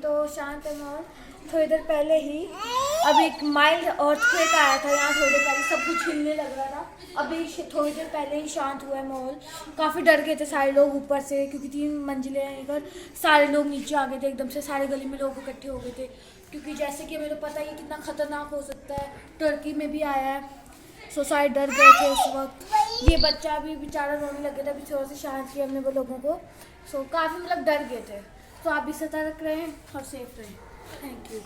तो शांत है माहौल। थोड़ी देर पहले ही अभी एक माइल्ड अर्थक्वेक आया था यहाँ, थोड़ी देर पहले सब कुछ हिलने लग रहा था। अभी थोड़ी देर पहले ही शांत हुआ है माहौल। काफ़ी डर गए थे सारे लोग ऊपर से, क्योंकि 3 मंजिलें हैं इधर। सारे लोग नीचे आ गए थे एकदम से, सारे गली में लोग इकट्ठे हो गए थे, क्योंकि जैसे कि हमें तो पता ही है कितना ख़तरनाक हो सकता है। टर्की में भी आया है, सो सारे डर गए थे उस वक्त। ये बच्चा भी बेचारा रोने लग गया था, अभी थोड़ा सा शांत किया हमने वो लोगों को। सो काफ़ी मतलब डर गए थे। तो आप भी सतर्क रहें और सेफ रहें। Thank you.